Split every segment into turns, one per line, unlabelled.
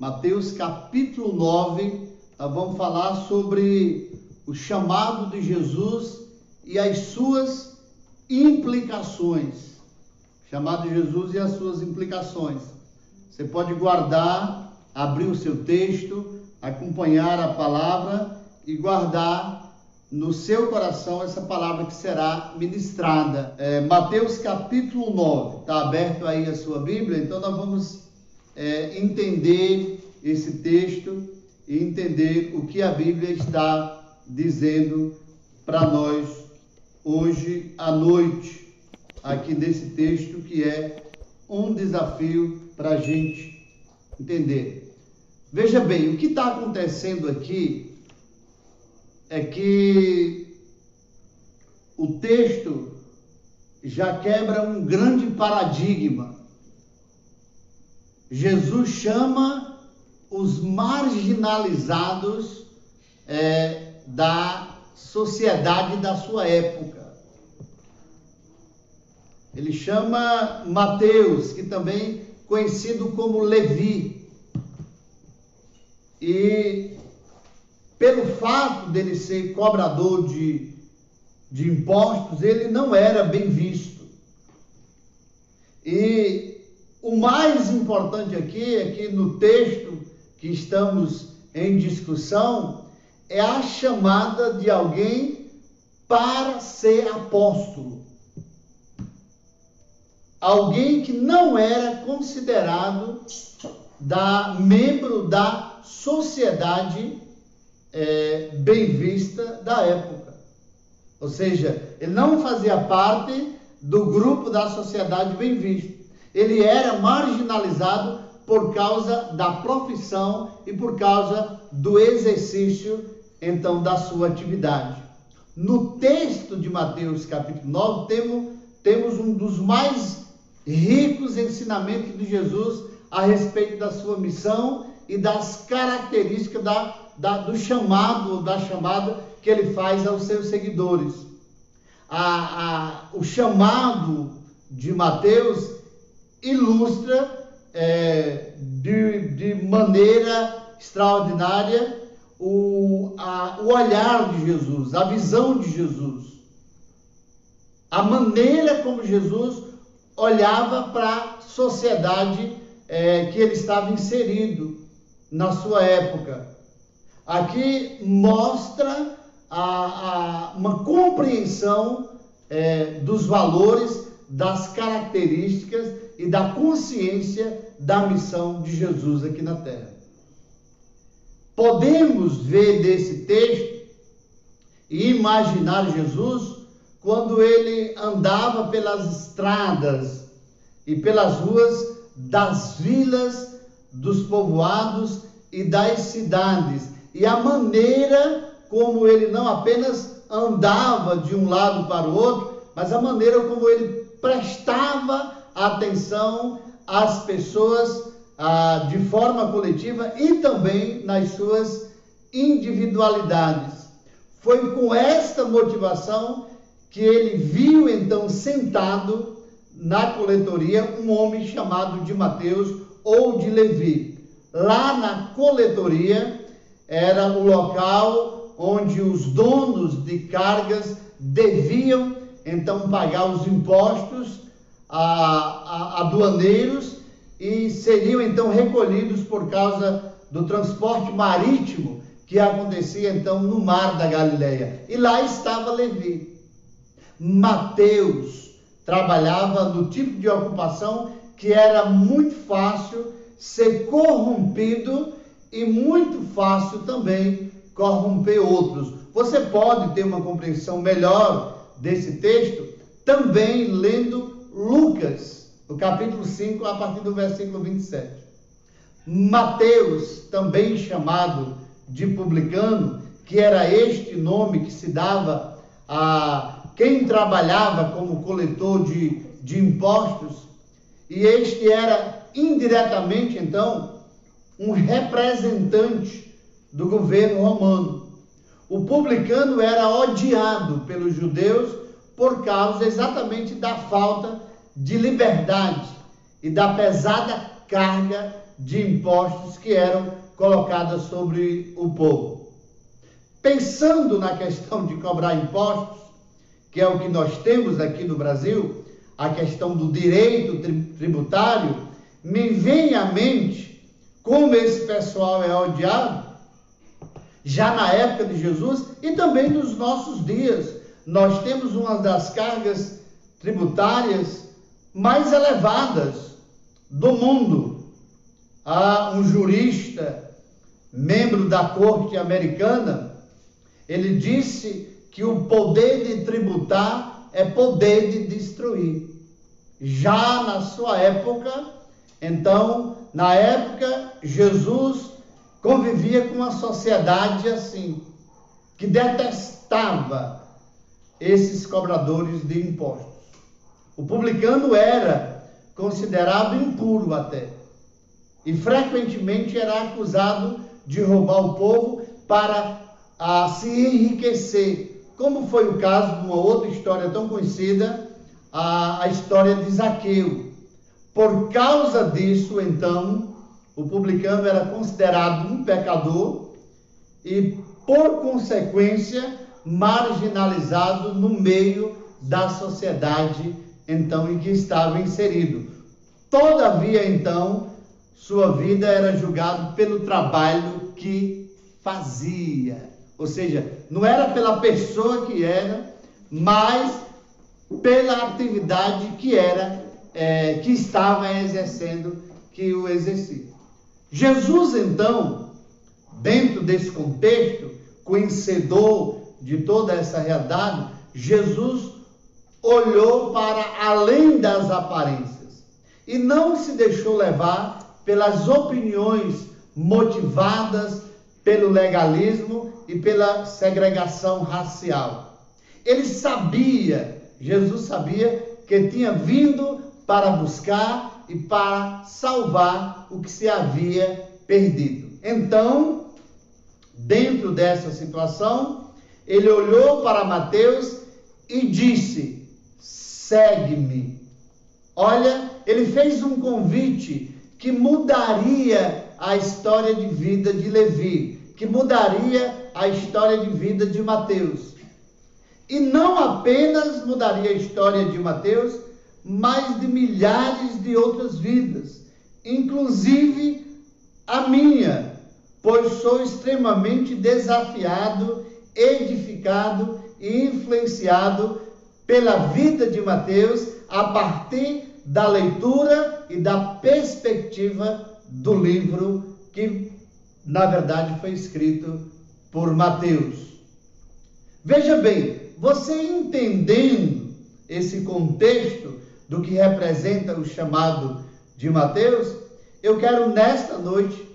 Mateus capítulo 9, nós vamos falar sobre o chamado de Jesus e as suas implicações. Chamado de Jesus e as suas implicações. Você pode guardar, abrir o seu texto, acompanhar a palavra e guardar no seu coração essa palavra que será ministrada. Mateus capítulo 9, está aberto aí a sua Bíblia, então nós vamos entender esse texto e entender o que a Bíblia está dizendo para nós hoje à noite, aqui nesse texto que é um desafio para a gente entender. Veja bem, o que está acontecendo aqui é que o texto já quebra um grande paradigma. Jesus chama os marginalizados da sociedade da sua época. Ele chama Mateus, que também conhecido como Levi. E pelo fato dele ser cobrador de impostos, ele não era bem visto. E o mais importante aqui é que no texto que estamos em discussão, é a chamada de alguém para ser apóstolo. Alguém que não era considerado membro da sociedade bem vista da época. Ou seja, ele não fazia parte do grupo da sociedade bem vista. Ele era marginalizado por causa da profissão e por causa do exercício, então, da sua atividade. No texto de Mateus capítulo 9, temos um dos mais ricos ensinamentos de Jesus a respeito da sua missão e das características do chamado, da chamada que ele faz aos seus seguidores. O chamado de Mateus ilustra de maneira extraordinária o olhar de Jesus, a visão de Jesus, a maneira como Jesus olhava para a sociedade que ele estava inserido na sua época. Aqui mostra uma compreensão dos valores, das características e da consciência da missão de Jesus aqui na Terra. Podemos ver desse texto e imaginar Jesus quando ele andava pelas estradas e pelas ruas das vilas, dos povoados e das cidades. E a maneira como ele não apenas andava de um lado para o outro, mas a maneira como ele prestava atenção às pessoas de forma coletiva e também nas suas individualidades. Foi com esta motivação que ele viu então sentado na coletoria um homem chamado de Mateus ou de Levi. Lá na coletoria era o local onde os donos de cargas deviam então pagar os impostos aduaneiros e seriam então recolhidos por causa do transporte marítimo que acontecia então no mar da Galileia. E lá estava Levi. Mateus trabalhava no tipo de ocupação que era muito fácil ser corrompido e muito fácil também corromper outros. Você pode ter uma compreensão melhor desse texto também lendo Lucas, o capítulo 5, a partir do versículo 27. Mateus, também chamado de publicano, que era este nome que se dava a quem trabalhava como coletor de impostos, e este era indiretamente, então, um representante do governo romano. O publicano era odiado pelos judeus por causa exatamente da falta de liberdade e da pesada carga de impostos que eram colocadas sobre o povo. Pensando na questão de cobrar impostos, que é o que nós temos aqui no Brasil, a questão do direito tributário, me vem à mente como esse pessoal é odiado, já na época de Jesus e também nos nossos dias. Nós temos uma das cargas tributárias mais elevadas do mundo. Há um jurista, membro da corte americana, ele disse que o poder de tributar é poder de destruir. Já na sua época, então, na época, Jesus convivia com uma sociedade assim, que detestava esses cobradores de impostos. O publicano era considerado impuro até, e frequentemente era acusado de roubar o povo para se enriquecer, como foi o caso de uma outra história tão conhecida, a história de Zaqueu. Por causa disso, então, o publicano era considerado um pecador e, por consequência, marginalizado no meio da sociedade, então, em que estava inserido. Todavia, então, sua vida era julgada pelo trabalho que fazia. Ou seja, não era pela pessoa que era, mas pela atividade que estava exercendo, que o exercia. Jesus, então, dentro desse contexto, conhecedor de toda essa realidade, Jesus olhou para além das aparências e não se deixou levar pelas opiniões motivadas pelo legalismo e pela segregação racial. Jesus sabia que tinha vindo para buscar e para salvar o que se havia perdido. Então, dentro dessa situação, ele olhou para Mateus e disse: segue-me. Olha, ele fez um convite que mudaria a história de vida de Levi, que mudaria a história de vida de Mateus. E não apenas mudaria a história de Mateus, mas de milhares de outras vidas, inclusive a minha, pois sou extremamente desafiado, edificado e influenciado pela vida de Mateus a partir da leitura e da perspectiva do livro que, na verdade, foi escrito por Mateus. Veja bem, você entendendo esse contexto do que representa o chamado de Mateus, eu quero nesta noite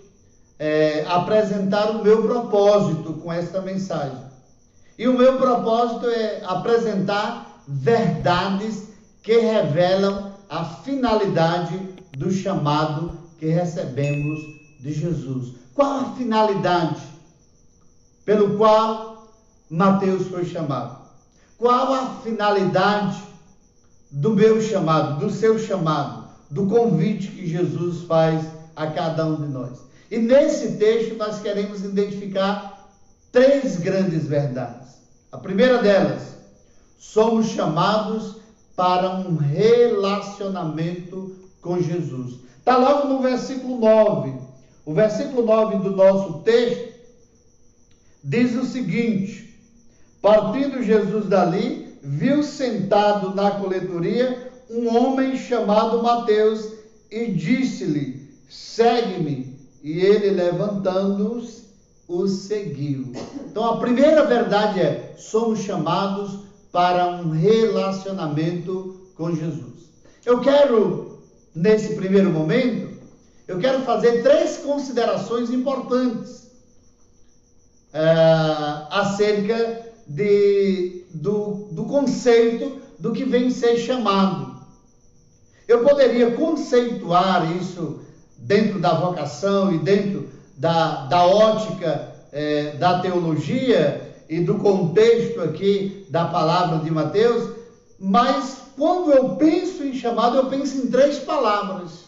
apresentar o meu propósito com esta mensagem. E o meu propósito é apresentar verdades que revelam a finalidade do chamado que recebemos de Jesus. Qual a finalidade pelo qual Mateus foi chamado? Qual a finalidade do meu chamado, do seu chamado, do convite que Jesus faz a cada um de nós? E nesse texto nós queremos identificar 3 grandes verdades. A primeira delas, somos chamados para um relacionamento com Jesus. Está logo no versículo 9. O versículo 9 do nosso texto diz o seguinte: partindo Jesus dali, viu sentado na coletoria um homem chamado Mateus e disse-lhe: segue-me. E ele, levantando-se, o seguiu. Então, a primeira verdade é: somos chamados para um relacionamento com Jesus. Eu quero, nesse primeiro momento, fazer 3 considerações importantes acerca do conceito do que vem ser chamado. Eu poderia conceituar isso dentro da vocação e dentro da ótica da teologia e do contexto aqui da palavra de Mateus, mas quando eu penso em chamado, eu penso em 3 palavras.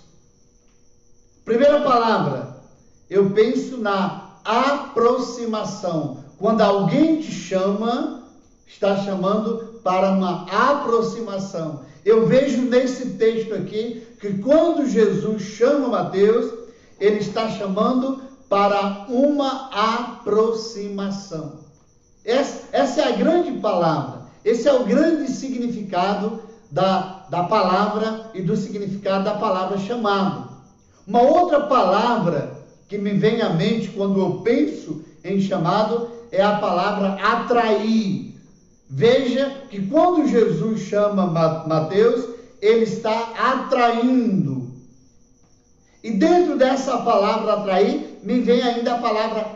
Primeira palavra, eu penso na aproximação. Quando alguém te chama, está chamando para uma aproximação. Eu vejo nesse texto aqui que quando Jesus chama Mateus, ele está chamando para uma aproximação. Essa é a grande palavra. Esse é o grande significado da palavra e do significado da palavra chamado. Uma outra palavra que me vem à mente quando eu penso em chamado é a palavra atrair. Veja que quando Jesus chama Mateus, ele está atraindo. E dentro dessa palavra atrair, me vem ainda a palavra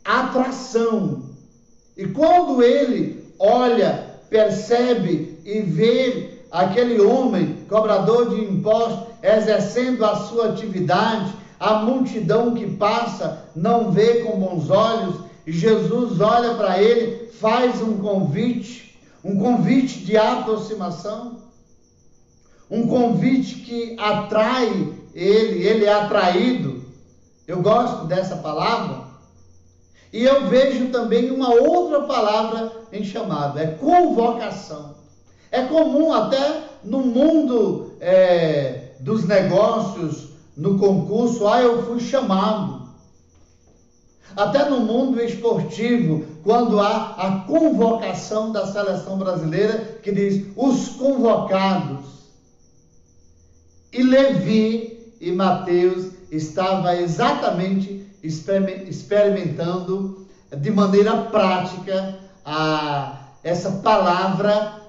atração. E quando ele olha, percebe e vê aquele homem, cobrador de impostos, exercendo a sua atividade, a multidão que passa não vê com bons olhos, e Jesus olha para ele, faz um convite de aproximação, um convite que atrai ele é atraído. Eu gosto dessa palavra. E eu vejo também uma outra palavra em chamado, é convocação. É comum até no mundo dos negócios, no concurso, eu fui chamado. Até no mundo esportivo, quando há a convocação da seleção brasileira, que diz os convocados. E Levi e Mateus estavam exatamente experimentando de maneira prática essa palavra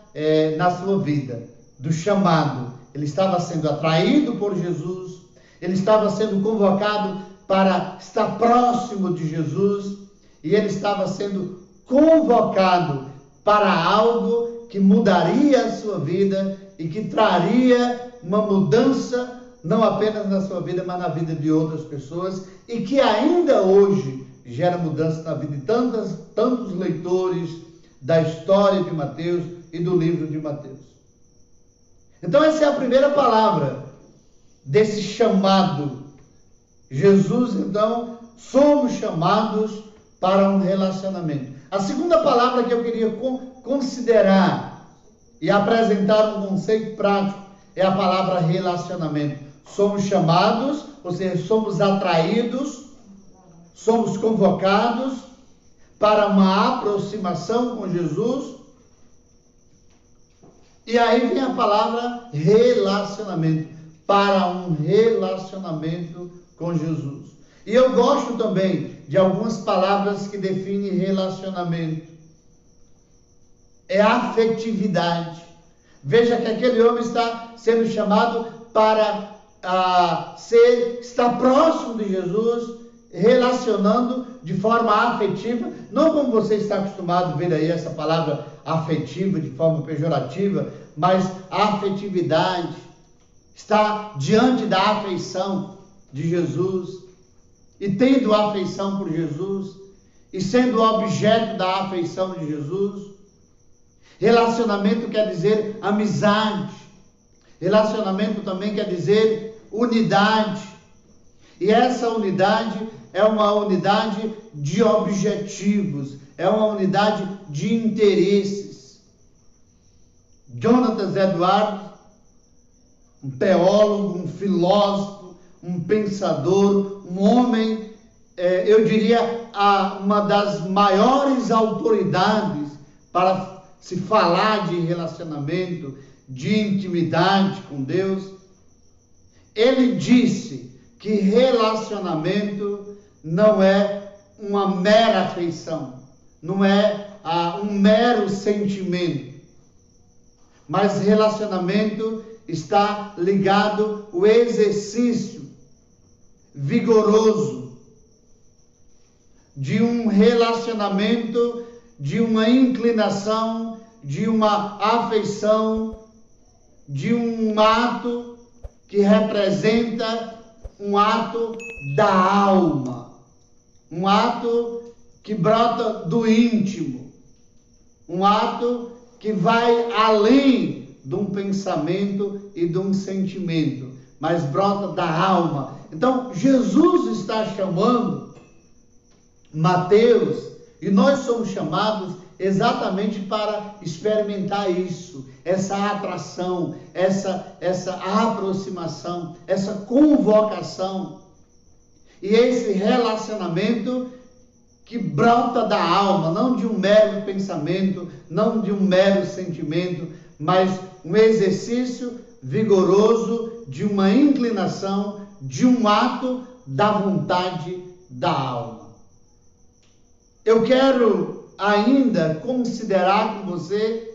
na sua vida, do chamado. Ele estava sendo atraído por Jesus, ele estava sendo convocado para estar próximo de Jesus, e ele estava sendo convocado para algo que mudaria a sua vida e que traria uma mudança, não apenas na sua vida, mas na vida de outras pessoas, e que ainda hoje gera mudança na vida de tantos leitores da história de Mateus e do livro de Mateus. Então essa é a primeira palavra desse chamado. Jesus, então, somos chamados para um relacionamento. A segunda palavra que eu queria considerar e apresentar um conceito prático é a palavra relacionamento. Somos chamados, ou seja, somos atraídos, somos convocados para uma aproximação com Jesus. E aí vem a palavra relacionamento, para um relacionamento com Jesus. E eu gosto também de algumas palavras que definem relacionamento. É afetividade. Veja que aquele homem está sendo chamado para estar próximo de Jesus, relacionando de forma afetiva, não como você está acostumado a ver aí essa palavra afetiva de forma pejorativa, mas a afetividade está diante da afeição de Jesus e tendo afeição por Jesus e sendo objeto da afeição de Jesus. Relacionamento quer dizer amizade. Relacionamento também quer dizer unidade. E essa unidade é uma unidade de objetivos, é uma unidade de interesses. Jonathan Edwards, um teólogo, um filósofo, um pensador, um homem, eu diria, uma das maiores autoridades para se falar de relacionamento, de intimidade com Deus. Ele disse que relacionamento não é uma mera afeição, não é um mero sentimento, mas relacionamento está ligado ao exercício vigoroso de um relacionamento, de uma inclinação, de uma afeição, de um ato que representa um ato da alma, um ato que brota do íntimo, um ato que vai além de um pensamento e de um sentimento, mas brota da alma. Então, Jesus está chamando Mateus, e nós somos chamados exatamente para experimentar isso, essa atração, essa aproximação, essa convocação e esse relacionamento que brota da alma, não de um mero pensamento, não de um mero sentimento, mas um exercício vigoroso de uma inclinação, de um ato da vontade da alma. Eu quero ainda considerar com você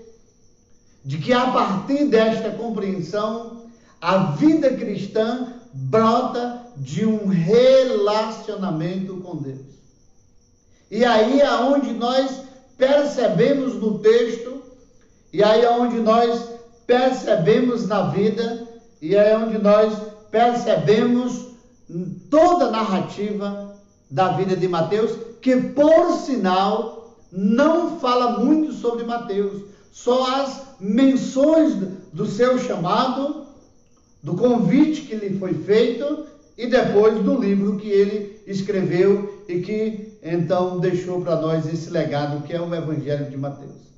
de que a partir desta compreensão, a vida cristã brota de um relacionamento com Deus. E aí é onde nós percebemos no texto, e aí é onde nós percebemos na vida, e é onde nós percebemos toda a narrativa da vida de Mateus, que por sinal não fala muito sobre Mateus, só as menções do seu chamado, do convite que lhe foi feito e depois do livro que ele escreveu e que então deixou para nós esse legado que é o Evangelho de Mateus.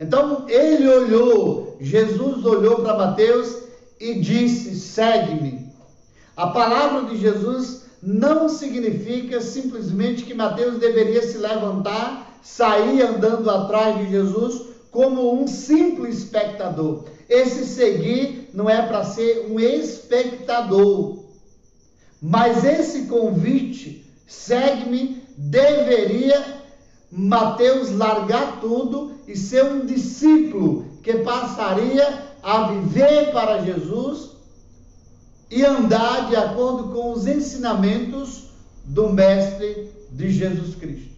Então ele olhou, Jesus olhou para Mateus e disse: segue-me. A palavra de Jesus não significa simplesmente que Mateus deveria se levantar, sair andando atrás de Jesus como um simples espectador. Esse seguir não é para ser um espectador, mas esse convite, segue-me, deveria Mateus largar tudo e ser um discípulo que passaria a viver para Jesus e andar de acordo com os ensinamentos do Mestre de Jesus Cristo.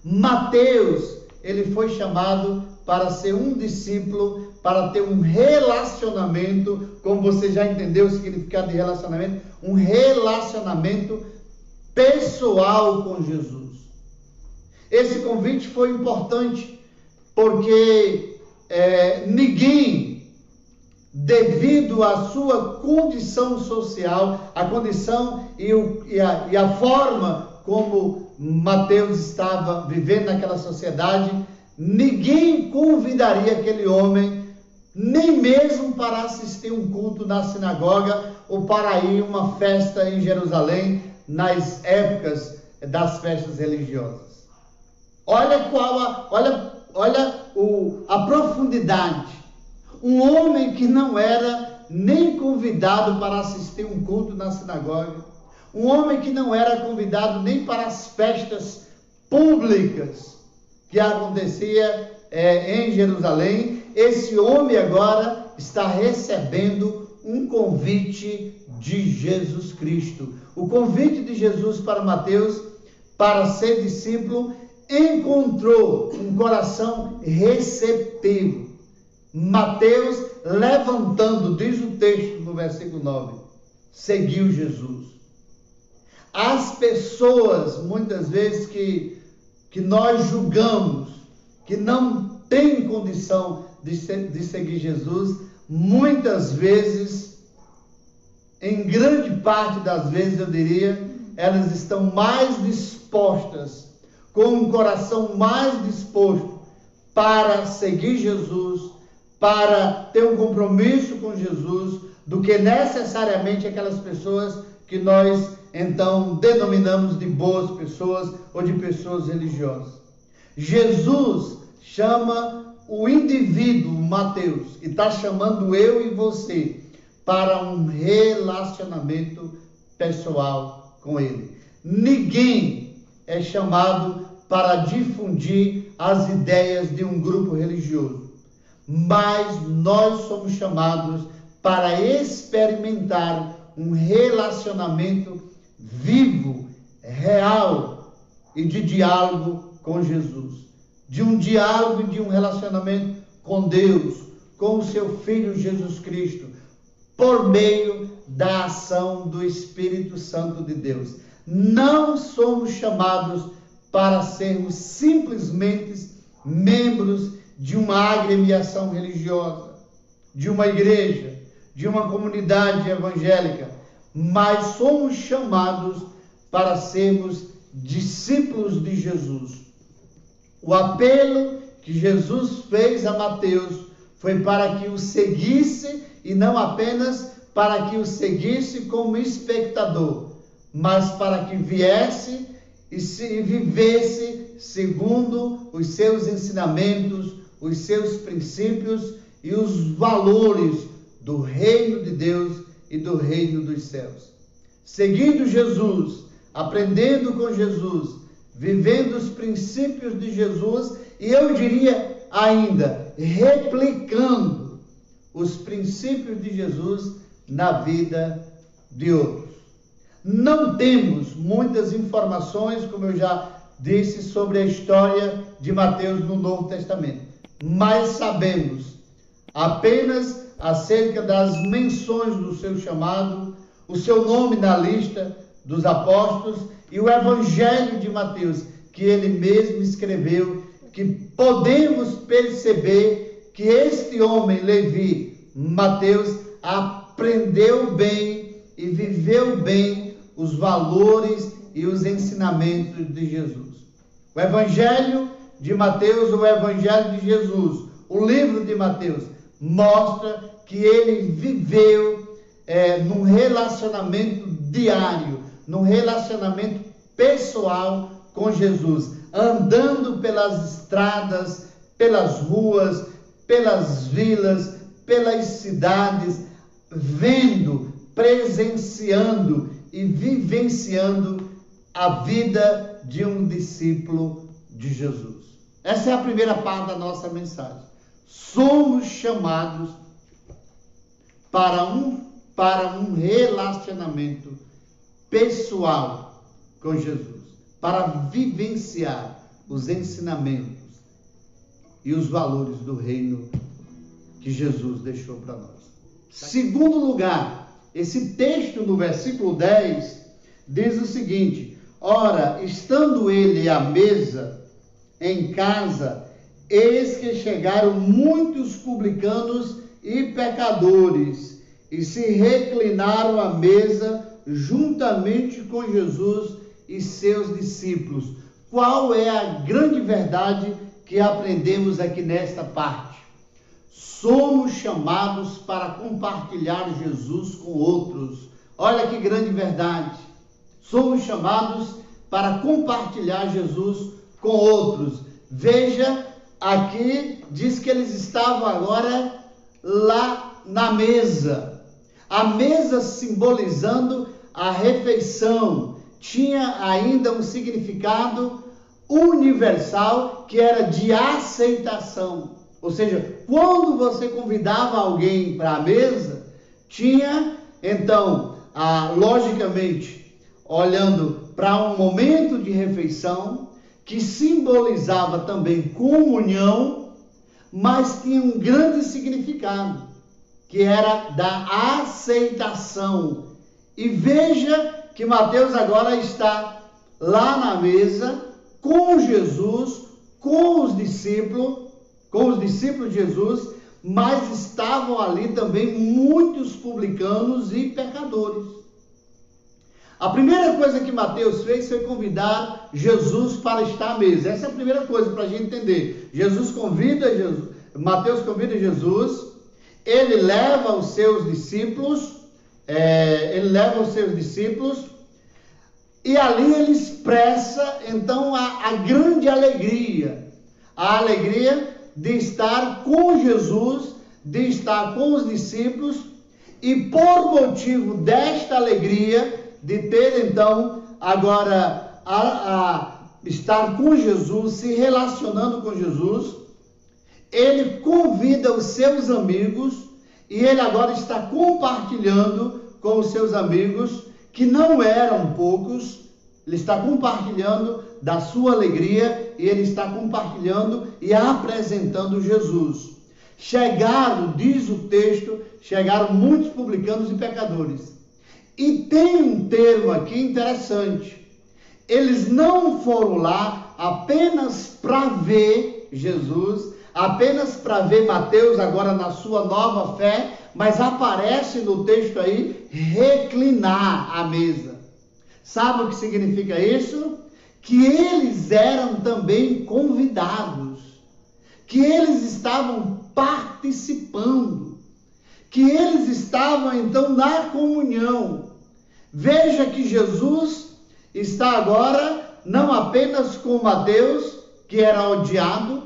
Mateus, ele foi chamado para ser um discípulo, para ter um relacionamento, como você já entendeu o significado de relacionamento, um relacionamento pessoal com Jesus. Esse convite foi importante, porque ninguém, devido à sua condição social, a condição e a forma como Mateus estava vivendo naquela sociedade, ninguém convidaria aquele homem, nem mesmo para assistir um culto na sinagoga ou para ir a uma festa em Jerusalém, nas épocas das festas religiosas. Olha a profundidade. Um homem que não era nem convidado para assistir um culto na sinagoga, um homem que não era convidado nem para as festas públicas que acontecia em Jerusalém, esse homem agora está recebendo um convite de Jesus Cristo. O convite de Jesus para Mateus, para ser discípulo, encontrou um coração receptivo. Mateus, levantando, diz o texto no versículo 9, seguiu Jesus. As pessoas, muitas vezes, que nós julgamos, que não têm condição de seguir Jesus, muitas vezes, em grande parte das vezes, eu diria, elas estão mais dispostas, com um coração mais disposto para seguir Jesus, para ter um compromisso com Jesus, do que necessariamente aquelas pessoas que nós então denominamos de boas pessoas ou de pessoas religiosas. Jesus chama o indivíduo, Mateus, e está chamando eu e você para um relacionamento pessoal com ele. Ninguém é chamado para difundir as ideias de um grupo religioso, mas nós somos chamados para experimentar um relacionamento vivo, real e de diálogo com Jesus. De um diálogo e de um relacionamento com Deus, com o seu Filho Jesus Cristo, por meio da ação do Espírito Santo de Deus. Não somos chamados para sermos simplesmente membros de uma agremiação religiosa, de uma igreja, de uma comunidade evangélica, mas somos chamados para sermos discípulos de Jesus. O apelo que Jesus fez a Mateus foi para que o seguisse, e não apenas para que o seguisse como espectador, mas para que viesse e vivesse segundo os seus ensinamentos, os seus princípios e os valores do reino de Deus e do reino dos céus. Seguindo Jesus, aprendendo com Jesus, vivendo os princípios de Jesus, e eu diria ainda, replicando os princípios de Jesus na vida de outros. Não temos muitas informações, como eu já disse, sobre a história de Mateus no Novo Testamento, mas sabemos apenas acerca das menções do seu chamado, o seu nome na lista dos apóstolos e o Evangelho de Mateus, que ele mesmo escreveu, que podemos perceber que este homem, Levi, Mateus, aprendeu bem e viveu bem os valores e os ensinamentos de Jesus. O Evangelho de Mateus, o Evangelho de Jesus, o livro de Mateus, mostra que ele viveu num relacionamento diário, num relacionamento pessoal com Jesus, andando pelas estradas, pelas ruas, pelas vilas, pelas cidades, vendo, presenciando e vivenciando a vida de um discípulo de Jesus. Essa é a primeira parte da nossa mensagem. Somos chamados para um relacionamento pessoal com Jesus, para vivenciar os ensinamentos e os valores do reino que Jesus deixou para nós. Segundo lugar, esse texto no versículo 10 diz o seguinte: ora, estando ele à mesa em casa, eis que chegaram muitos publicanos e pecadores, e se reclinaram à mesa juntamente com Jesus e seus discípulos. Qual é a grande verdade que aprendemos aqui nesta parte? Somos chamados para compartilhar Jesus com outros. Olha que grande verdade. Somos chamados para compartilhar Jesus com outros. Veja, aqui diz que eles estavam agora lá na mesa. A mesa simbolizando a refeição. Tinha ainda um significado universal que era de aceitação. Ou seja, quando você convidava alguém para a mesa, tinha, então, logicamente, olhando para um momento de refeição, que simbolizava também comunhão, mas tinha um grande significado, que era da aceitação. E veja que Mateus agora está lá na mesa, com Jesus, com os discípulos de Jesus, mas estavam ali também muitos publicanos e pecadores. A primeira coisa que Mateus fez foi convidar Jesus para estar à mesa. Essa é a primeira coisa para a gente entender. Mateus convida Jesus, ele leva os seus discípulos, e ali ele expressa então a grande alegria, a alegria de estar com Jesus, de estar com os discípulos, e por motivo desta alegria, de ter então agora a estar com Jesus, se relacionando com Jesus, ele convida os seus amigos, e ele agora está compartilhando com os seus amigos, que não eram poucos. Ele está compartilhando da sua alegria, e ele está compartilhando e apresentando Jesus. Chegaram, diz o texto, chegaram muitos publicanos e pecadores. E tem um termo aqui interessante. Eles não foram lá apenas para ver Jesus, apenas para ver Mateus agora na sua nova fé, mas aparece no texto aí reclinar à mesa. Sabe o que significa isso? Que eles eram também convidados, que eles estavam participando, que eles estavam então na comunhão. Veja que Jesus está agora não apenas com Mateus, que era odiado,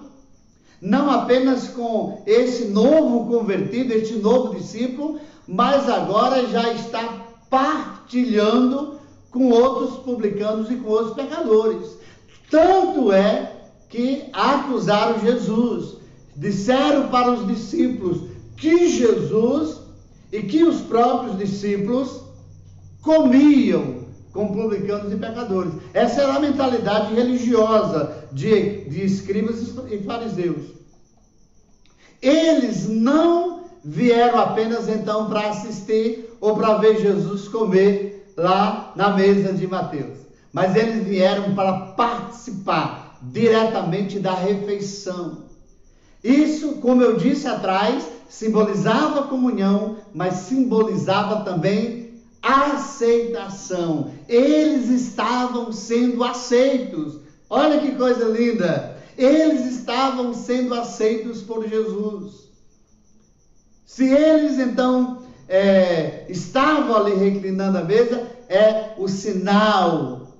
não apenas com esse novo convertido, este novo discípulo, mas agora já está partilhando com outros publicanos e com outros pecadores. Tanto é que acusaram Jesus, disseram para os discípulos que Jesus e que os próprios discípulos comiam com publicanos e pecadores. Essa era a mentalidade religiosa de escribas e fariseus. Eles não vieram apenas então para assistir ou para ver Jesus comer lá na mesa de Mateus, mas eles vieram para participar diretamente da refeição. Isso, como eu disse atrás, simbolizava comunhão, mas simbolizava também aceitação. Eles estavam sendo aceitos. Olha que coisa linda! Eles estavam sendo aceitos por Jesus. Se eles então estavam ali reclinando a mesa, é o sinal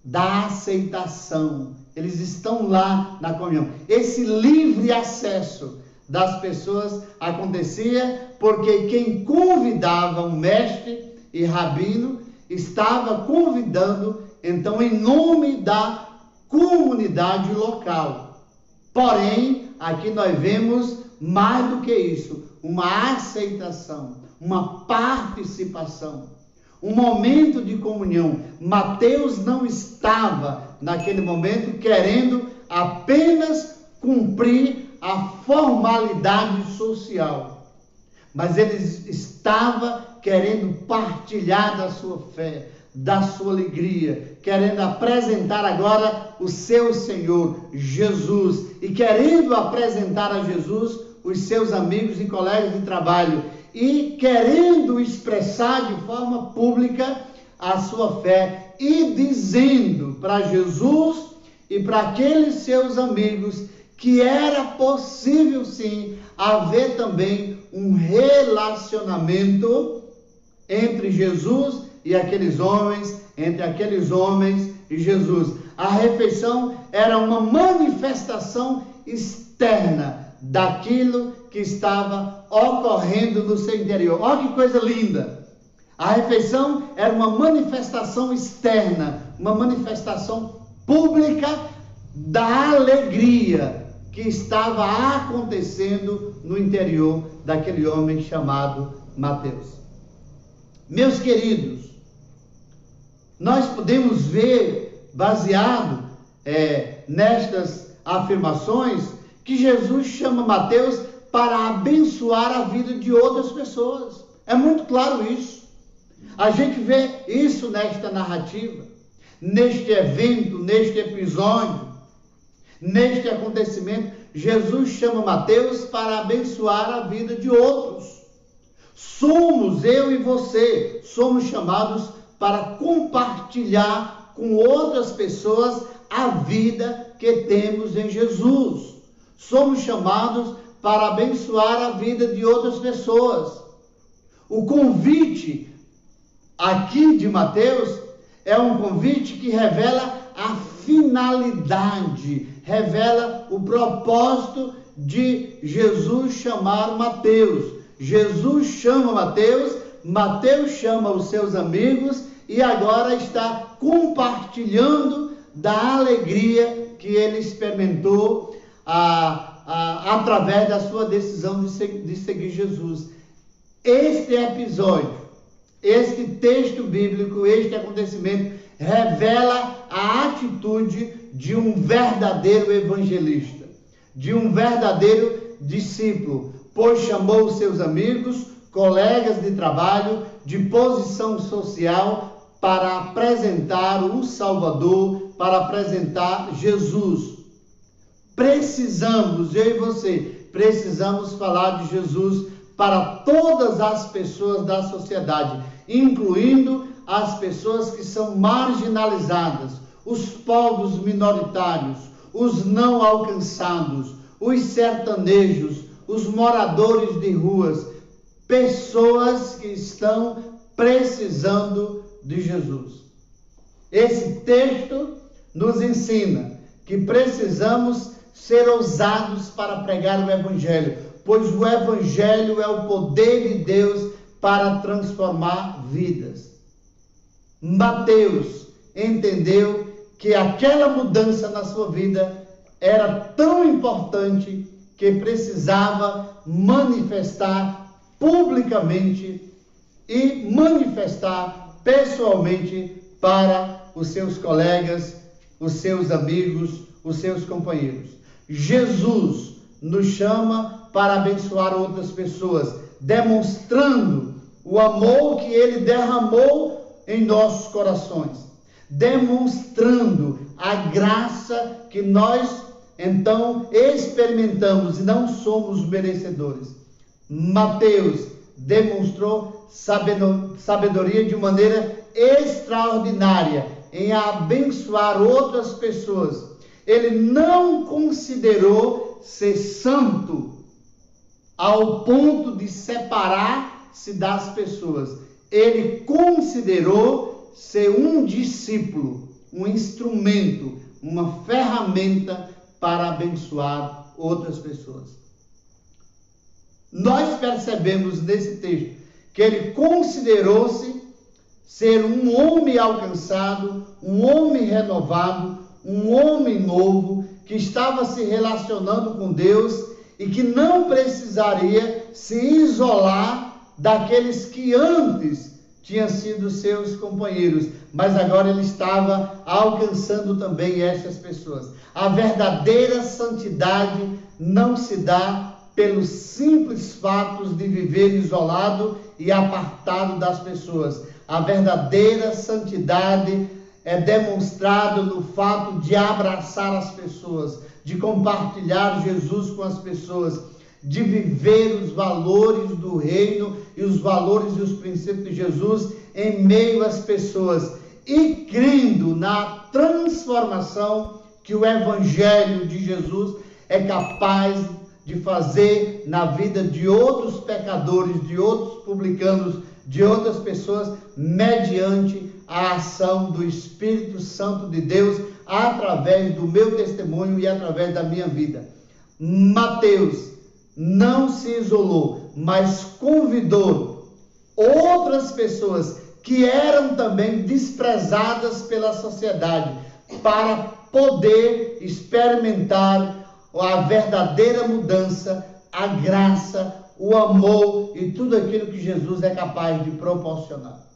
da aceitação. Eles estão lá na comunhão. Esse livre acesso das pessoas acontecia porque quem convidava um mestre e rabino estava convidando, então, em nome da comunidade local. Porém, aqui nós vemos mais do que isso, uma aceitação, uma participação, um momento de comunhão. Mateus não estava, naquele momento, querendo apenas cumprir a formalidade social, mas ele estava querendo partilhar da sua fé, da sua alegria, querendo apresentar agora o seu Senhor, Jesus, e querendo apresentar a Jesus os seus amigos e colegas de trabalho, e querendo expressar de forma pública a sua fé, e dizendo para Jesus e para aqueles seus amigos que era possível sim haver também um relacionamento entre Jesus e aqueles homens, entre aqueles homens e Jesus. A refeição era uma manifestação externa daquilo que estava ocorrendo no seu interior. Olha que coisa linda! A refeição era uma manifestação externa, uma manifestação pública da alegria que estava acontecendo no interior daquele homem chamado Mateus. Meus queridos, nós podemos ver, baseado nestas afirmações, que Jesus chama Mateus para abençoar a vida de outras pessoas. É muito claro isso. A gente vê isso nesta narrativa, neste evento, neste episódio, neste acontecimento. Jesus chama Mateus para abençoar a vida de outros. Somos, eu e você, somos chamados para compartilhar com outras pessoas a vida que temos em Jesus. Somos chamados para abençoar a vida de outras pessoas. O convite aqui de Mateus é um convite que revela a finalidade, revela o propósito de Jesus chamar Mateus. Jesus chama Mateus, Mateus chama os seus amigos e agora está compartilhando da alegria que ele experimentou através da sua decisão de seguir Jesus. Este episódio, este texto bíblico, este acontecimento revela a atitude de um verdadeiro evangelista, de um verdadeiro discípulo, pois chamou os seus amigos, colegas de trabalho, de posição social, para apresentar o Salvador, para apresentar Jesus. Precisamos, eu e você, precisamos falar de Jesus para todas as pessoas da sociedade, incluindo as pessoas que são marginalizadas, os povos minoritários, os não alcançados, os sertanejos, os moradores de ruas, pessoas que estão precisando de Jesus. Esse texto nos ensina que precisamos ser ousados para pregar o Evangelho, pois o Evangelho é o poder de Deus para transformar vidas. Mateus entendeu que aquela mudança na sua vida era tão importante que precisava manifestar publicamente e manifestar pessoalmente para os seus colegas, os seus amigos, os seus companheiros. Jesus nos chama para abençoar outras pessoas, demonstrando o amor que Ele derramou em nossos corações, demonstrando a graça que nós então experimentamos e não somos merecedores. Mateus demonstrou sabedoria de maneira extraordinária em abençoar outras pessoas. Ele não considerou ser santo ao ponto de separar-se das pessoas. Ele considerou ser um discípulo, um instrumento, uma ferramenta para abençoar outras pessoas. Nós percebemos nesse texto que ele considerou-se ser um homem alcançado, um homem renovado, um homem novo, que estava se relacionando com Deus e que não precisaria se isolar daqueles que antes tinham sido seus companheiros, mas agora ele estava alcançando também essas pessoas. A verdadeira santidade não se dá pelos simples fatos de viver isolado e apartado das pessoas. A verdadeira santidade é demonstrada no fato de abraçar as pessoas, de compartilhar Jesus com as pessoas, de viver os valores do reino e os valores e os princípios de Jesus em meio às pessoas e crendo na transformação que o Evangelho de Jesus é capaz de fazer na vida de outros pecadores, de outros publicanos, de outras pessoas, mediante a ação do Espírito Santo de Deus, através do meu testemunho e através da minha vida. Mateus não se isolou, mas convidou outras pessoas que eram também desprezadas pela sociedade para poder experimentar a verdadeira mudança, a graça, o amor e tudo aquilo que Jesus é capaz de proporcionar.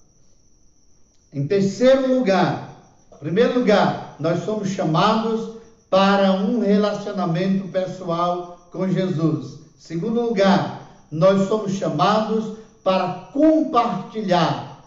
Em terceiro lugar, primeiro lugar, nós somos chamados para um relacionamento pessoal com Jesus. Segundo lugar, nós somos chamados para compartilhar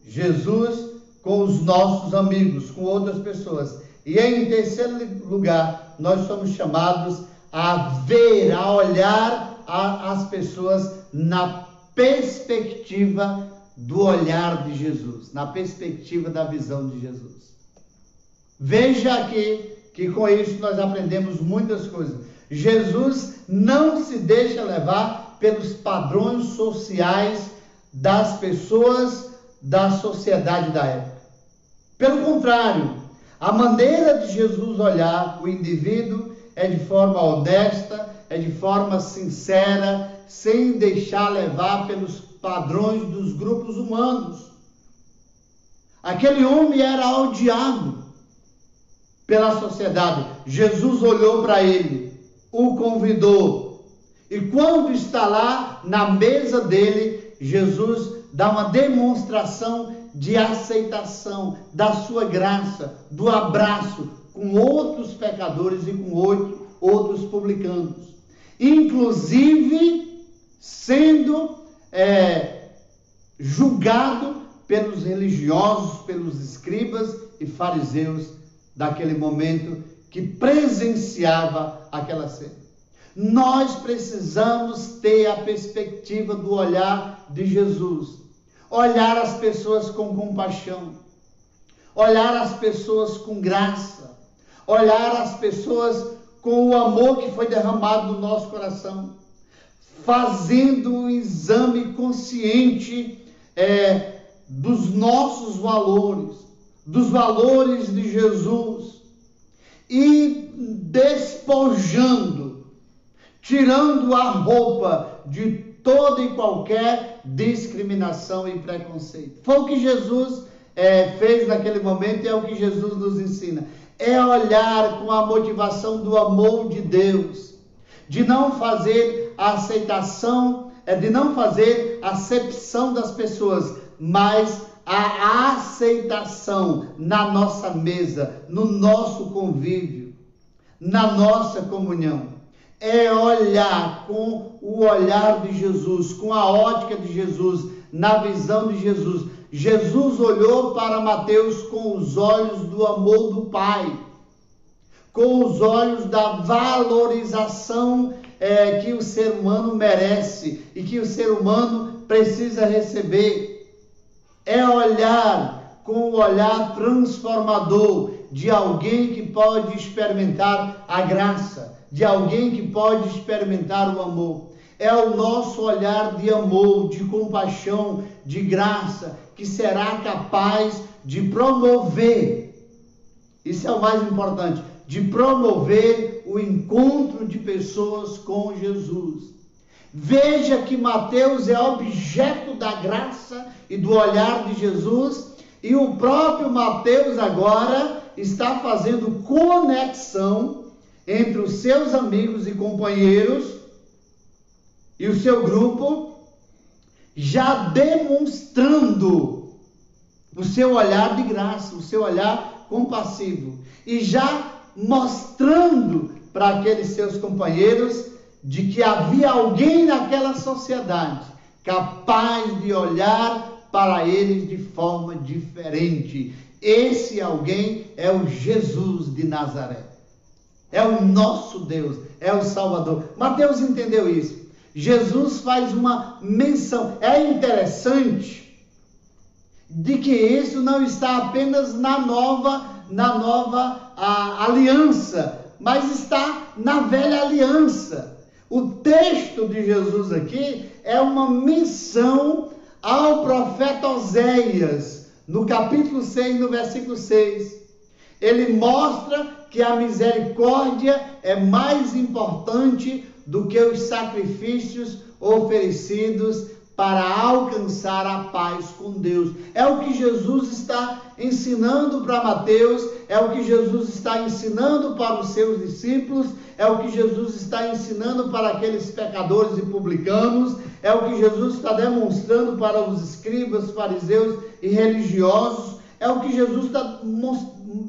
Jesus com os nossos amigos, com outras pessoas. E em terceiro lugar, nós somos chamados a ver, a olhar as pessoas na perspectiva do olhar de Jesus, na perspectiva da visão de Jesus. Veja aqui que com isso nós aprendemos muitas coisas. Jesus não se deixa levar pelos padrões sociais das pessoas da sociedade da época. Pelo contrário, a maneira de Jesus olhar o indivíduo é de forma honesta, é de forma sincera, sem deixar levar pelos padrões dos grupos humanos. Aquele homem era odiado pela sociedade. Jesus olhou para ele, o convidou. E quando está lá na mesa dele, Jesus dá uma demonstração de aceitação, da sua graça, do abraço com outros pecadores e com outros publicanos. Inclusive sendo julgado pelos religiosos, pelos escribas e fariseus daquele momento que presenciava aquela cena. Nós precisamos ter a perspectiva do olhar de Jesus. Olhar as pessoas com compaixão. Olhar as pessoas com graça. Olhar as pessoas com o amor que foi derramado no nosso coração. Fazendo um exame consciente dos nossos valores. Dos valores de Jesus. E despojando, tirando a roupa de toda e qualquer discriminação e preconceito. Foi o que Jesus fez naquele momento e é o que Jesus nos ensina. É olhar com a motivação do amor de Deus, de não fazer a aceitação, de não fazer acepção das pessoas, mas a aceitação na nossa mesa, no nosso convívio, na nossa comunhão. É olhar com o olhar de Jesus, com a ótica de Jesus, na visão de Jesus. Jesus olhou para Mateus com os olhos do amor do Pai, com os olhos da valorização que o ser humano merece e que o ser humano precisa receber. É olhar com o olhar transformador de alguém que pode experimentar a graça, de alguém que pode experimentar o amor. É o nosso olhar de amor, de compaixão, de graça, que será capaz de promover, isso é o mais importante, de promover o encontro de pessoas com Jesus. Veja que Mateus é objeto da graça e do olhar de Jesus, e o próprio Mateus agora está fazendo conexão entre os seus amigos e companheiros e o seu grupo, já demonstrando o seu olhar de graça, o seu olhar compassivo, e já mostrando para aqueles seus companheiros de que havia alguém naquela sociedade capaz de olhar para eles de forma diferente. Esse alguém é o Jesus de Nazaré. É o nosso Deus, é o Salvador. Mateus entendeu isso. Jesus faz uma menção. É interessante de que isso não está apenas na nova aliança, mas está na velha aliança. O texto de Jesus aqui é uma menção ao profeta Oséias, no capítulo 6, no versículo 6. Ele mostra que a misericórdia é mais importante do que os sacrifícios oferecidos para alcançar a paz com Deus. É o que Jesus está ensinando para Mateus, é o que Jesus está ensinando para os seus discípulos, é o que Jesus está ensinando para aqueles pecadores e publicanos, é o que Jesus está demonstrando para os escribas, fariseus e religiosos, é o que Jesus está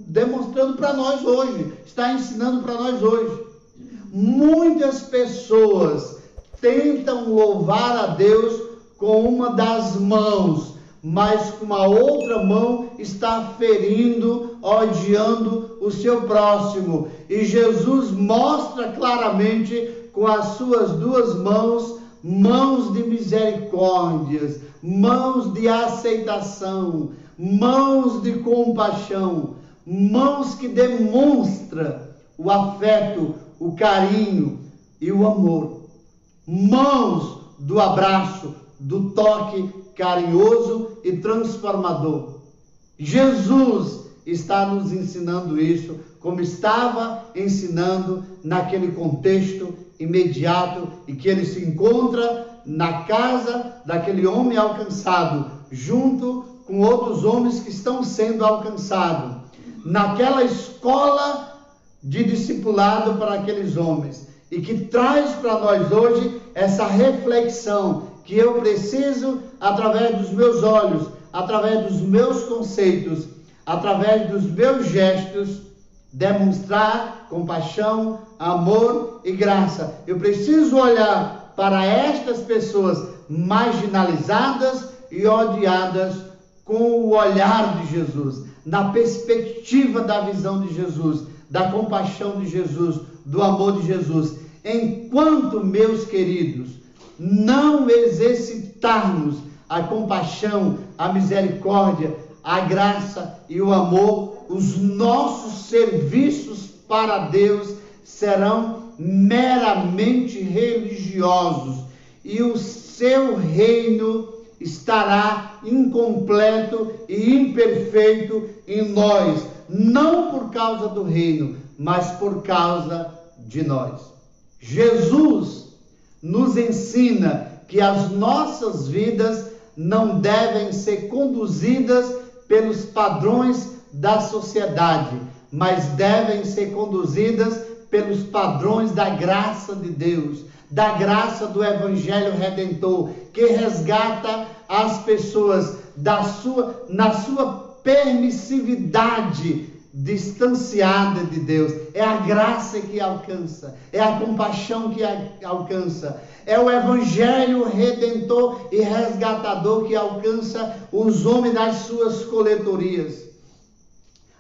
demonstrando para nós hoje, está ensinando para nós hoje. Muitas pessoas tentam louvar a Deus com uma das mãos, mas com a outra mão está ferindo, odiando o seu próximo. E Jesus mostra claramente com as suas duas mãos, mãos de misericórdias, mãos de aceitação, mãos de compaixão, mãos que demonstram o afeto, o carinho e o amor, mãos do abraço, do toque carinhoso e transformador. Jesus está nos ensinando isso, como estava ensinando naquele contexto imediato em que ele se encontra na casa daquele homem alcançado, junto com outros homens que estão sendo alcançados, naquela escola de discipulado para aqueles homens, e que traz para nós hoje essa reflexão que eu preciso, através dos meus olhos, através dos meus conceitos, através dos meus gestos, demonstrar compaixão, amor e graça. Eu preciso olhar para estas pessoas marginalizadas e odiadas com o olhar de Jesus, na perspectiva da visão de Jesus, da compaixão de Jesus, do amor de Jesus. Enquanto, meus queridos, não exercitarmos a compaixão, a misericórdia, a graça e o amor, os nossos serviços para Deus serão meramente religiosos e o seu reino estará incompleto e imperfeito em nós, não por causa do reino, mas por causa de nós. Jesus nos ensina que as nossas vidas não devem ser conduzidas pelos padrões da sociedade, mas devem ser conduzidas pelos padrões da graça de Deus, da graça do Evangelho Redentor, que resgata as pessoas na sua permissividade distanciada de Deus. É a graça que alcança, é a compaixão que alcança, é o Evangelho Redentor e resgatador que alcança os homens das suas coletorias.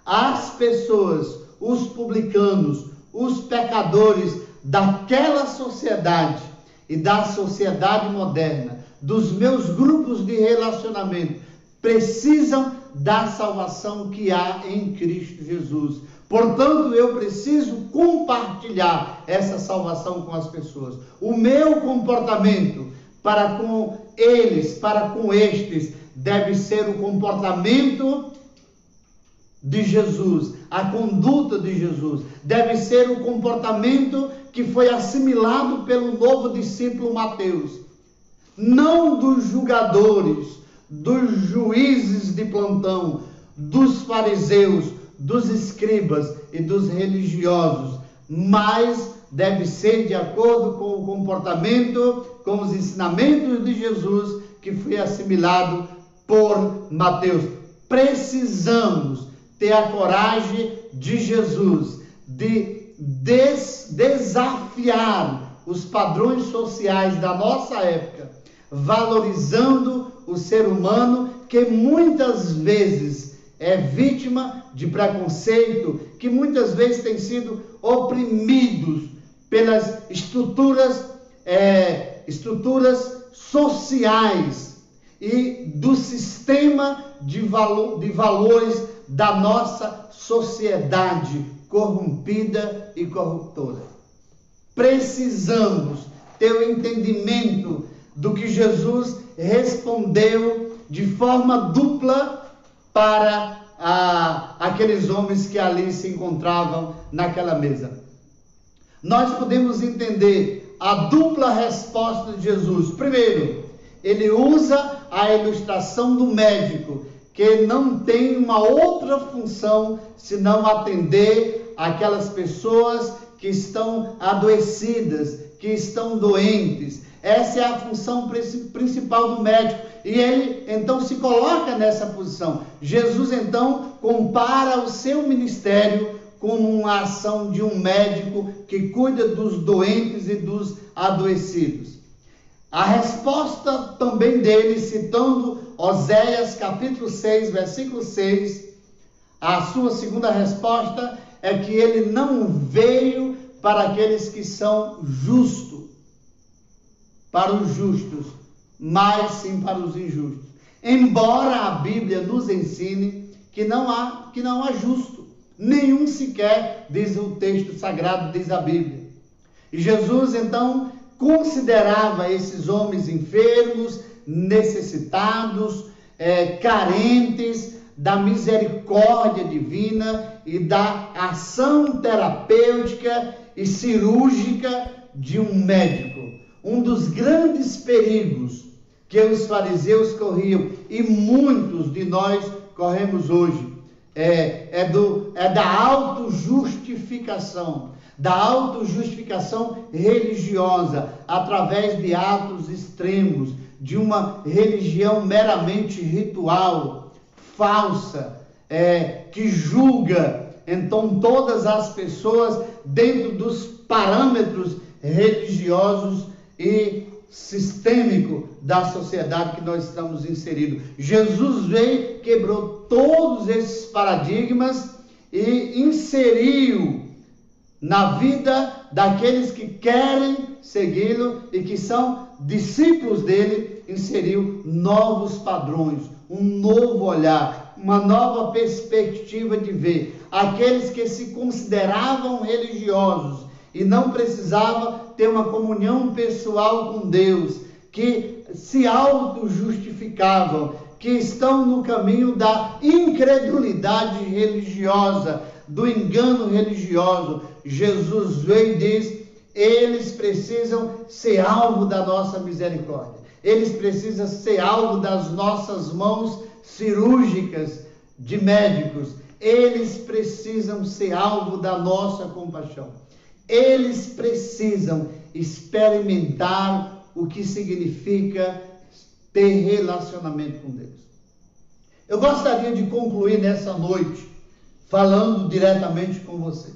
As pessoas, os publicanos, os pecadores daquela sociedade e da sociedade moderna, dos meus grupos de relacionamento, precisam da salvação que há em Cristo Jesus. Portanto, eu preciso compartilhar essa salvação com as pessoas. O meu comportamento para com eles, para com estes, deve ser o comportamento de Jesus, a conduta de Jesus, deve ser o comportamento que foi assimilado pelo novo discípulo Mateus, não dos julgadores, dos juízes de plantão, dos fariseus, dos escribas e dos religiosos, mas deve ser de acordo com o comportamento, com os ensinamentos de Jesus, que foi assimilado por Mateus. Precisamos ter a coragem de Jesus de desafiar os padrões sociais da nossa época, valorizando o ser humano, que muitas vezes é vítima de preconceito, que muitas vezes tem sido oprimidos pelas estruturas sociais e do sistema de valores da nossa sociedade corrompida e corruptora. Precisamos ter o entendimento do que Jesus respondeu de forma dupla para aqueles homens que ali se encontravam naquela mesa. Nós podemos entender a dupla resposta de Jesus. Primeiro, ele usa a ilustração do médico, que não tem uma outra função senão atender aquelas pessoas que estão adoecidas, que estão doentes. Essa é a função principal do médico. E ele então se coloca nessa posição. Jesus então compara o seu ministério como uma ação de um médico que cuida dos doentes e dos adoecidos. A resposta também dele, citando Oséias capítulo 6, versículo 6, a sua segunda resposta é que ele não veio para aqueles que são justos, para os justos, mas sim para os injustos. Embora a Bíblia nos ensine que não há justo, nenhum sequer, diz o texto sagrado, diz a Bíblia. E Jesus então considerava esses homens enfermos, necessitados, carentes da misericórdia divina e da ação terapêutica e cirúrgica de um médico. Um dos grandes perigos que os fariseus corriam e muitos de nós corremos hoje é da autojustificação. Da autojustificação religiosa, através de atos extremos, de uma religião meramente ritual, falsa, que julga, então, todas as pessoas dentro dos parâmetros religiosos e sistêmico da sociedade que nós estamos inseridos. Jesus veio, quebrou todos esses paradigmas e inseriu na vida daqueles que querem segui-lo e que são discípulos dele, inseriu novos padrões, um novo olhar, uma nova perspectiva de ver. Aqueles que se consideravam religiosos e não precisavam ter uma comunhão pessoal com Deus, que se auto-justificavam, que estão no caminho da incredulidade religiosa, do engano religioso. Jesus veio e diz: eles precisam ser alvo da nossa misericórdia, eles precisam ser alvo das nossas mãos cirúrgicas de médicos, eles precisam ser alvo da nossa compaixão, eles precisam experimentar o que significa ter relacionamento com Deus. Eu gostaria de concluir nessa noite falando diretamente com você.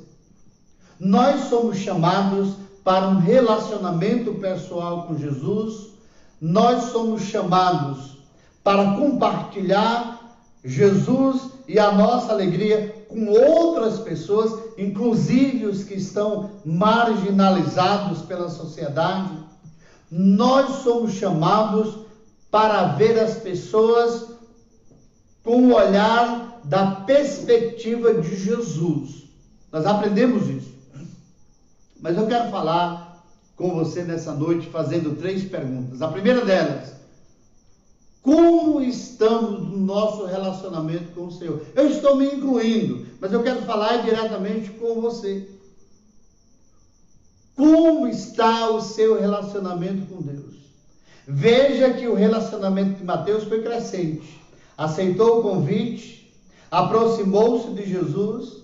Nós somos chamados para um relacionamento pessoal com Jesus, nós somos chamados para compartilhar Jesus e a nossa alegria com outras pessoas, inclusive os que estão marginalizados pela sociedade. Nós somos chamados para ver as pessoas com o olhar da perspectiva de Jesus. Nós aprendemos isso. Mas eu quero falar com você nessa noite fazendo 3 perguntas. A primeira delas: como estamos no nosso relacionamento com o Senhor? Eu estou me incluindo, mas eu quero falar diretamente com você. Como está o seu relacionamento com Deus? Veja que o relacionamento de Mateus foi crescente. Aceitou o convite, aproximou-se de Jesus,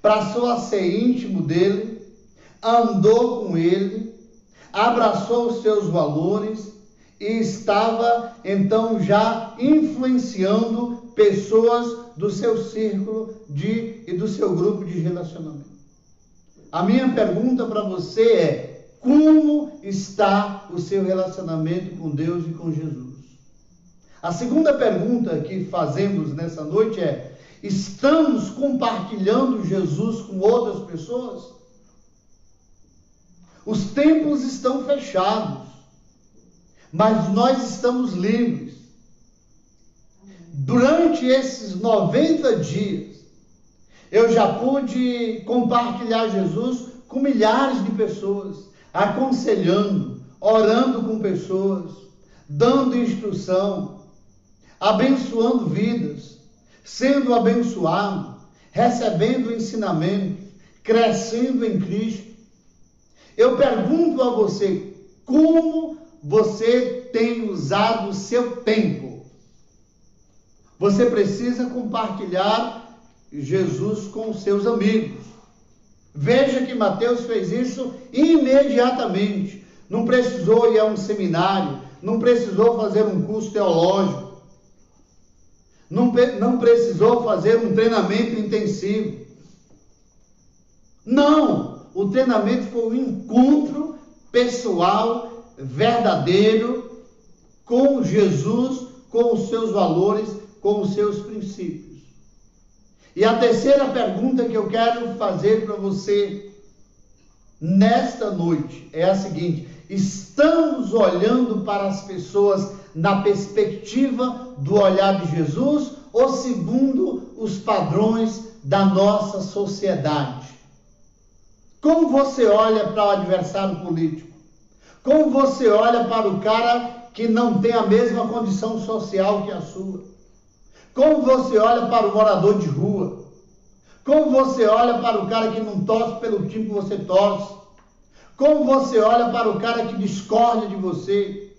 passou a ser íntimo dele, andou com ele, abraçou os seus valores e estava então já influenciando pessoas do seu círculo e do seu grupo de relacionamento. A minha pergunta para você é: como está o seu relacionamento com Deus e com Jesus? A segunda pergunta que fazemos nessa noite é: estamos compartilhando Jesus com outras pessoas? Os templos estão fechados, mas nós estamos livres. Durante esses 90 dias, eu já pude compartilhar Jesus com milhares de pessoas, aconselhando, orando com pessoas, dando instrução, abençoando vidas, sendo abençoado, recebendo ensinamento, crescendo em Cristo. Eu pergunto a você: como você tem usado o seu tempo? Você precisa compartilhar Jesus com os seus amigos. Veja que Mateus fez isso imediatamente. Não precisou ir a um seminário, não precisou fazer um curso teológico, não precisou fazer um treinamento intensivo. Não! O treinamento foi um encontro pessoal, verdadeiro, com Jesus, com os seus valores, com os seus princípios. E a terceira pergunta que eu quero fazer para você nesta noite é a seguinte: estamos olhando para as pessoas na perspectiva do olhar de Jesus ou segundo os padrões da nossa sociedade? Como você olha para o adversário político? Como você olha para o cara que não tem a mesma condição social que a sua? Como você olha para o morador de rua? Como você olha para o cara que não torce pelo time que você torce? Como você olha para o cara que discorda de você?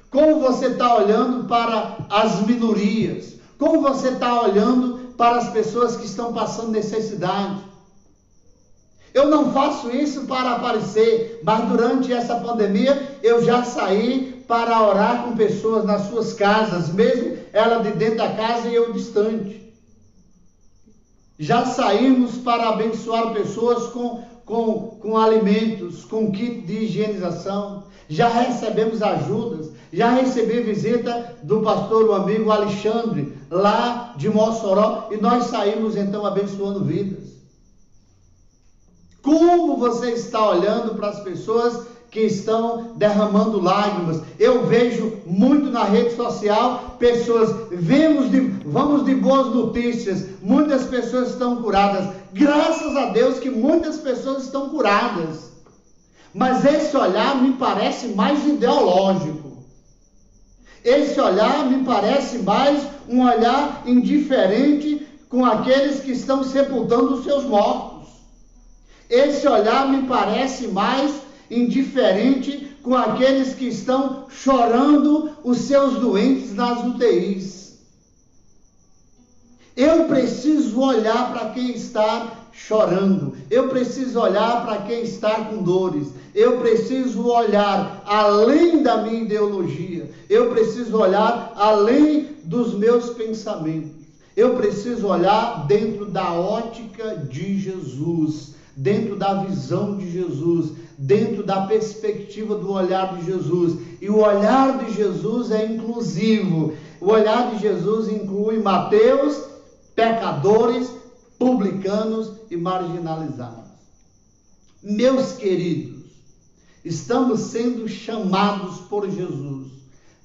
Como você está olhando para as minorias? Como você está olhando para as pessoas que estão passando necessidade? Eu não faço isso para aparecer, mas durante essa pandemia eu já saí para orar com pessoas nas suas casas, mesmo ela de dentro da casa e eu distante. Já saímos para abençoar pessoas com alimentos, com kit de higienização. Já recebemos ajudas, já recebi visita do pastor, o amigo Alexandre, lá de Mossoró, e nós saímos então abençoando vidas. Como você está olhando para as pessoas que estão derramando lágrimas? Eu vejo muito na rede social pessoas, vamos de boas notícias, muitas pessoas estão curadas. Graças a Deus que muitas pessoas estão curadas. Mas esse olhar me parece mais ideológico. Esse olhar me parece mais um olhar indiferente com aqueles que estão sepultando os seus mortos. Esse olhar me parece mais indiferente com aqueles que estão chorando os seus doentes nas UTIs. Eu preciso olhar para quem está chorando. Eu preciso olhar para quem está com dores. Eu preciso olhar além da minha ideologia. Eu preciso olhar além dos meus pensamentos. Eu preciso olhar dentro da ótica de Jesus, dentro da visão de Jesus, dentro da perspectiva do olhar de Jesus. E o olhar de Jesus é inclusivo. O olhar de Jesus inclui Mateus, pecadores, publicanos e marginalizados. Meus queridos, estamos sendo chamados por Jesus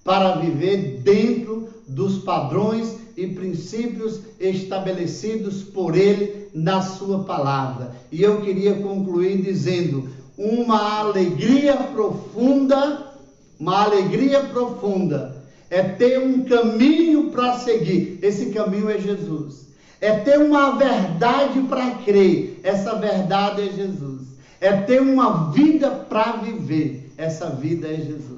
para viver dentro dos padrões e princípios estabelecidos por Ele na sua palavra. E eu queria concluir dizendo, uma alegria profunda é ter um caminho para seguir. Esse caminho é Jesus. É ter uma verdade para crer. Essa verdade é Jesus. É ter uma vida para viver. Essa vida é Jesus.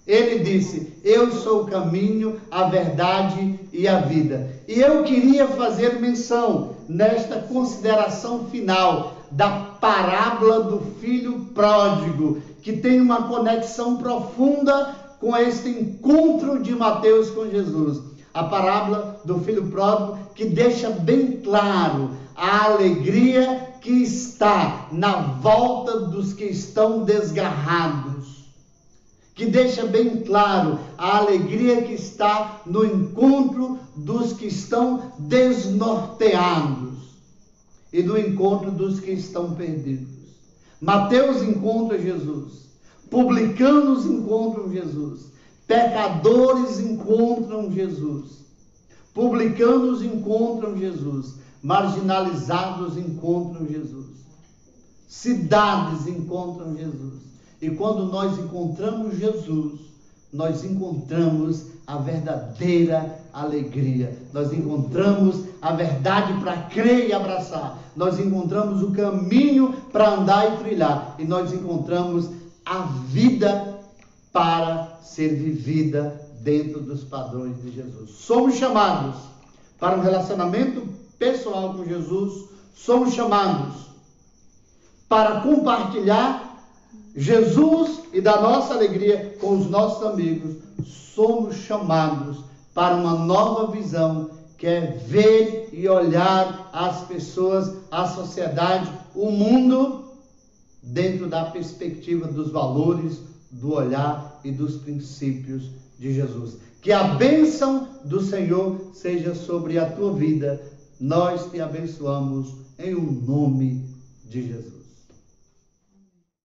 Ele disse, eu sou o caminho, a verdade e a vida. E eu queria fazer menção nesta consideração final da parábola do filho pródigo, que tem uma conexão profunda com este encontro de Mateus com Jesus. A parábola do filho pródigo, que deixa bem claro a alegria que está na volta dos que estão desgarrados. Que deixa bem claro a alegria que está no encontro dos que estão desnorteados e no encontro dos que estão perdidos. Mateus encontra Jesus, publicanos encontram Jesus, pecadores encontram Jesus, publicanos encontram Jesus, marginalizados encontram Jesus, cidades encontram Jesus. E quando nós encontramos Jesus, nós encontramos a verdadeira alegria. Nós encontramos a verdade para crer e abraçar. Nós encontramos o caminho para andar e trilhar. E nós encontramos a vida para ser vivida dentro dos padrões de Jesus. Somos chamados para um relacionamento pessoal com Jesus. Somos chamados para compartilhar Jesus e da nossa alegria com os nossos amigos. Somos chamados para uma nova visão, que é ver e olhar as pessoas, a sociedade, o mundo, dentro da perspectiva dos valores, do olhar e dos princípios de Jesus. Que a bênção do Senhor seja sobre a tua vida. Nós te abençoamos em o nome de Jesus.